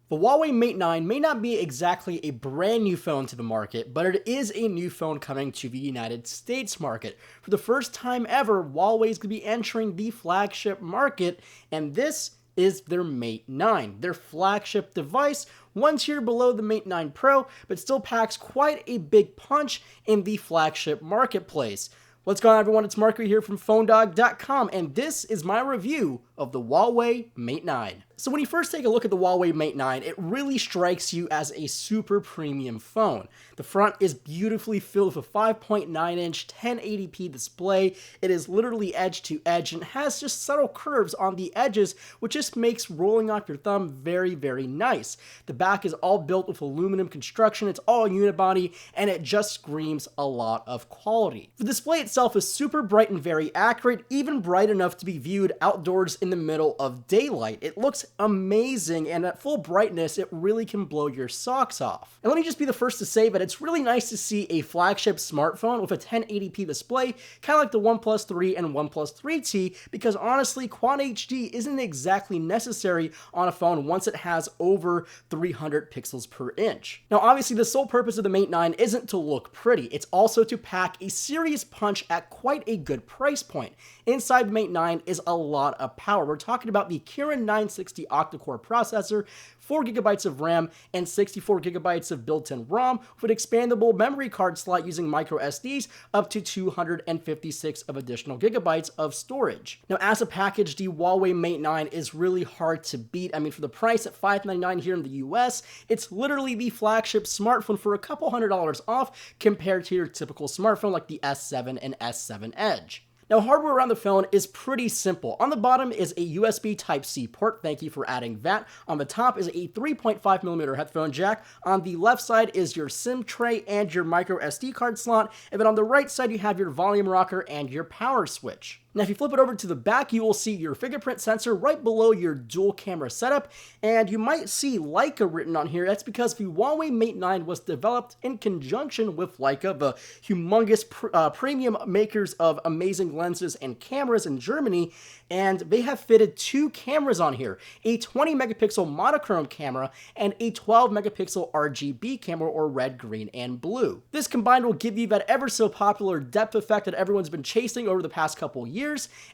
The Huawei Mate 9 may not be exactly a brand new phone to the market, but it is a new phone coming to the United States market. For the first time ever, Huawei is going to be entering the flagship market, and this is their Mate 9, their flagship device, one tier below the Mate 9 Pro, but still packs quite a big punch in the flagship marketplace. What's going on, everyone? It's Marco here from PhoneDog.com, and this is my review of the Huawei Mate 9. So when you first take a look at the Huawei Mate 9, it really strikes you as a super premium phone. The front is beautifully filled with a 5.9-inch 1080p display. It is literally edge to edge and has just subtle curves on the edges, which just makes rolling off your thumb very, very nice. The back is all built with aluminum construction, it's all unibody, and it just screams a lot of quality. The display itself is super bright and very accurate, even bright enough to be viewed outdoors in the middle of daylight. It looks amazing, and at full brightness, it really can blow your socks off. And let me just be the first to say that it's really nice to see a flagship smartphone with a 1080p display, kind of like the OnePlus 3 and OnePlus 3T, because honestly, Quad HD isn't exactly necessary on a phone once it has over 300 pixels per inch. Now, obviously, the sole purpose of the Mate 9 isn't to look pretty, it's also to pack a serious punch at quite a good price point. Inside the Mate 9 is a lot of power. We're talking about the Kirin 960 octa-core processor, 4GB of RAM, and 64GB of built-in ROM with an expandable memory card slot using micro SDs up to 256 of additional gigabytes of storage. Now, as a package, the Huawei Mate 9 is really hard to beat. I mean, for the price at $599 here in the US, it's literally the flagship smartphone for a couple $100s off compared to your typical smartphone like the S7 and S7 Edge. Now, hardware around the phone is pretty simple. On the bottom is a USB Type-C port. Thank you for adding that. On the top is a 3.5mm headphone jack. On the left side is your SIM tray and your micro SD card slot. And then on the right side, you have your volume rocker and your power switch. Now, if you flip it over to the back, you will see your fingerprint sensor right below your dual camera setup, and you might see Leica written on here. That's because the Huawei Mate 9 was developed in conjunction with Leica, the humongous premium makers of amazing lenses and cameras in Germany, and they have fitted two cameras on here, a 20 megapixel monochrome camera and a 12 megapixel RGB camera, or red, green, and blue. This combined will give you that ever so popular depth effect that everyone's been chasing over the past couple years.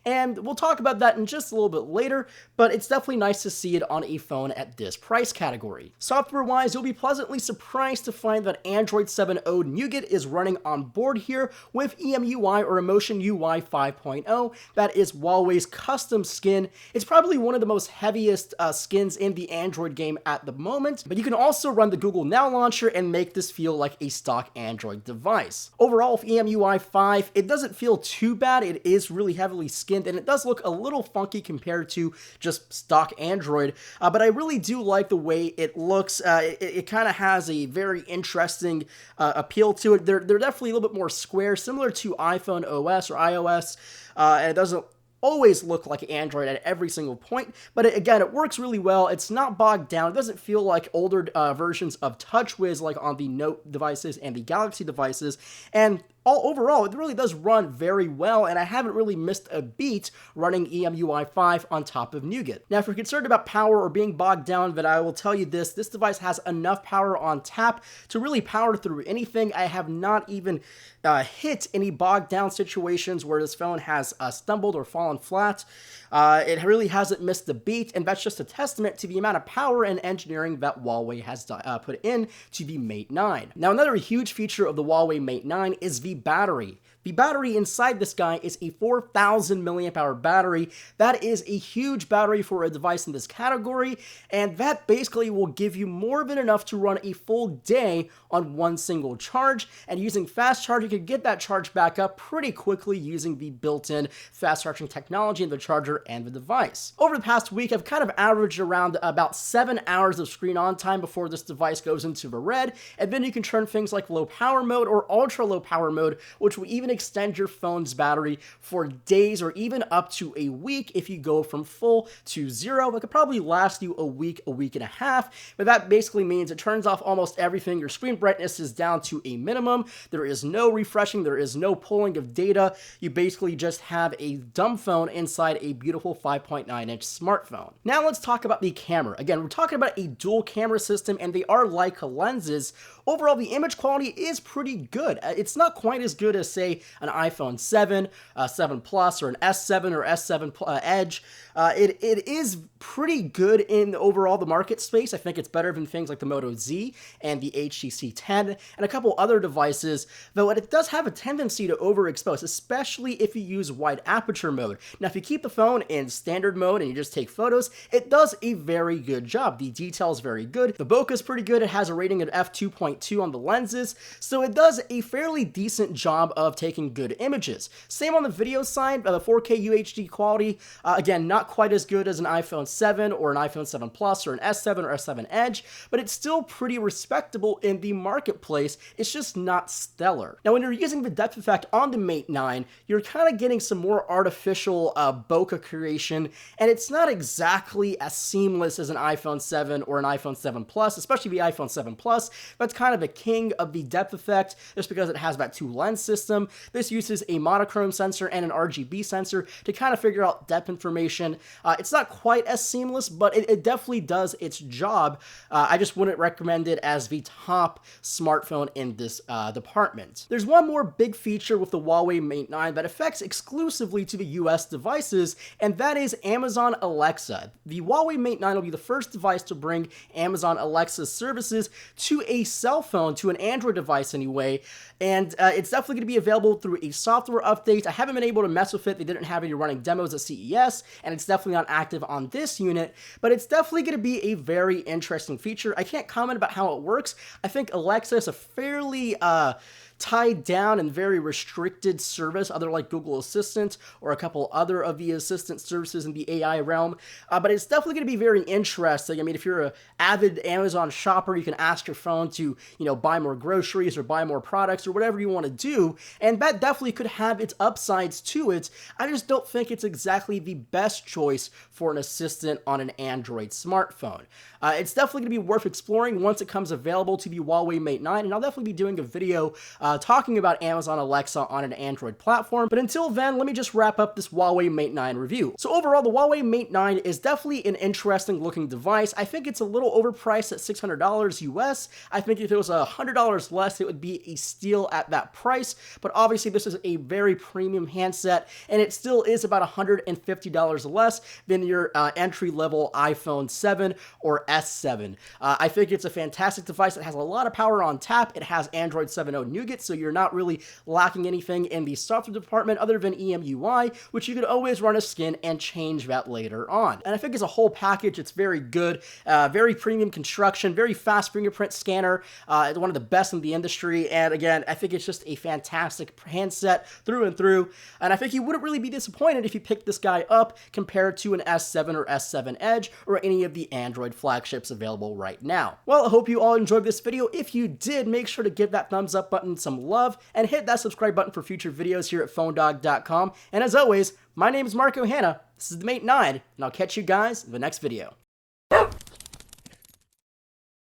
And we'll talk about that in just a little bit later, but it's definitely nice to see it on a phone at this price category. Software-wise, you'll be pleasantly surprised to find that Android 7.0 Nougat is running on board here with EMUI, or Emotion UI 5.0. That is Huawei's custom skin. It's probably one of the most heaviest skins in the Android game at the moment, but you can also run the Google Now launcher and make this feel like a stock Android device. Overall, with EMUI 5, it doesn't feel too bad. It is really heavily skinned, and it does look a little funky compared to just stock Android, but I really do like the way it looks. It kind of has a very interesting appeal to it. They're definitely a little bit more square, similar to iPhone OS or iOS, and it doesn't always look like Android at every single point, but again, it works really well. It's not bogged down. It doesn't feel like older versions of TouchWiz like on the Note devices and the Galaxy devices, and overall, it really does run very well, and I haven't really missed a beat running EMUI 5 on top of Nougat. Now, if you're concerned about power or being bogged down, but I will tell you this device has enough power on tap to really power through anything. I have not even hit any bogged down situations where this phone has stumbled or fallen flat. It really hasn't missed a beat, and that's just a testament to the amount of power and engineering that Huawei has put in to the Mate 9. Now, another huge feature of the Huawei Mate 9 is the battery. The battery inside this guy is a 4,000 milliamp hour battery. That is a huge battery for a device in this category, and that basically will give you more than enough to run a full day on one single charge, and using fast charge, you can get that charge back up pretty quickly using the built-in fast charging technology in the charger and the device. Over the past week, I've kind of averaged around about 7 hours of screen on time before this device goes into the red, and then you can turn things like low power mode or ultra low power mode, which will even extend your phone's battery for days or even up to a week if you go from full to zero. It could probably last you a week and a half, but that basically means it turns off almost everything. Your screen brightness is down to a minimum. There is no refreshing. There is no pulling of data. You basically just have a dumb phone inside a beautiful 5.9-inch smartphone. Now let's talk about the camera. Again, we're talking about a dual camera system, and they are Leica lenses. Overall, the image quality is pretty good. It's not quite as good as, say, an iPhone 7, 7 Plus, or an S7 or S7 Edge. It is pretty good in overall the market space. I think it's better than things like the Moto Z and the HTC 10 and a couple other devices, though it does have a tendency to overexpose, especially if you use wide aperture mode. Now, if you keep the phone in standard mode and you just take photos, it does a very good job. The detail is very good. The bokeh is pretty good. It has a rating of f2.2 on the lenses, so it does a fairly decent job of taking good images. Same on the video side, the 4K UHD quality, again, not quite as good as an iPhone 7 or an iPhone 7 Plus or an S7 or S7 Edge, but it's still pretty respectable in the marketplace. It's just not stellar. Now, when you're using the depth effect on the Mate 9, you're kind of getting some more artificial bokeh creation, and it's not exactly as seamless as an iPhone 7 or an iPhone 7 Plus, especially the iPhone 7 Plus. That's kind of the king of the depth effect, just because it has that two-lens system. This uses a monochrome sensor and an RGB sensor to kind of figure out depth information. It's not quite as seamless, but it definitely does its job. I just wouldn't recommend it as the top smartphone in this department. There's one more big feature with the Huawei Mate 9 that affects exclusively to the US devices, and that is Amazon Alexa. The Huawei Mate 9 will be the first device to bring Amazon Alexa services to a cell phone, to an Android device anyway, and it's definitely going to be available through a software update. I haven't been able to mess with it. They didn't have any running demos at CES, and it's definitely not active on this unit, but it's definitely going to be a very interesting feature. I can't comment about how it works. I think Alexa is a fairly tied down and very restricted service, other like Google Assistant or a couple other of the assistant services in the AI realm, but it's definitely going to be very interesting. I mean, if you're an avid Amazon shopper, you can ask your phone to, buy more groceries or buy more products or whatever you want to do, and that definitely could have its upsides to it. I just don't think it's exactly the best choice for an assistant on an Android smartphone. It's definitely going to be worth exploring once it comes available to the Huawei Mate 9, and I'll definitely be doing a video talking about Amazon Alexa on an Android platform. But until then, let me just wrap up this Huawei Mate 9 review. So overall, the Huawei Mate 9 is definitely an interesting looking device. I think it's a little overpriced at $600 US. I think if it was $100 less, it would be a steal at that price. But obviously, this is a very premium handset, and it still is about $150 less than your entry-level iPhone 7 or S7. I think it's a fantastic device. It has a lot of power on tap. It has Android 7.0 Nougat, so you're not really lacking anything in the software department other than EMUI, which you could always run a skin and change that later on. And I think as a whole package, it's very good, very premium construction, very fast fingerprint scanner, one of the best in the industry, and again, I think it's just a fantastic handset through and through, and I think you wouldn't really be disappointed if you picked this guy up compared to an S7 or S7 Edge or any of the Android flagships available right now. Well, I hope you all enjoyed this video. If you did, make sure to give that thumbs up button some love and hit that subscribe button for future videos here at PhoneDog.com. And as always, my name is Marco Hanna, this is the Mate 9, and I'll catch you guys in the next video.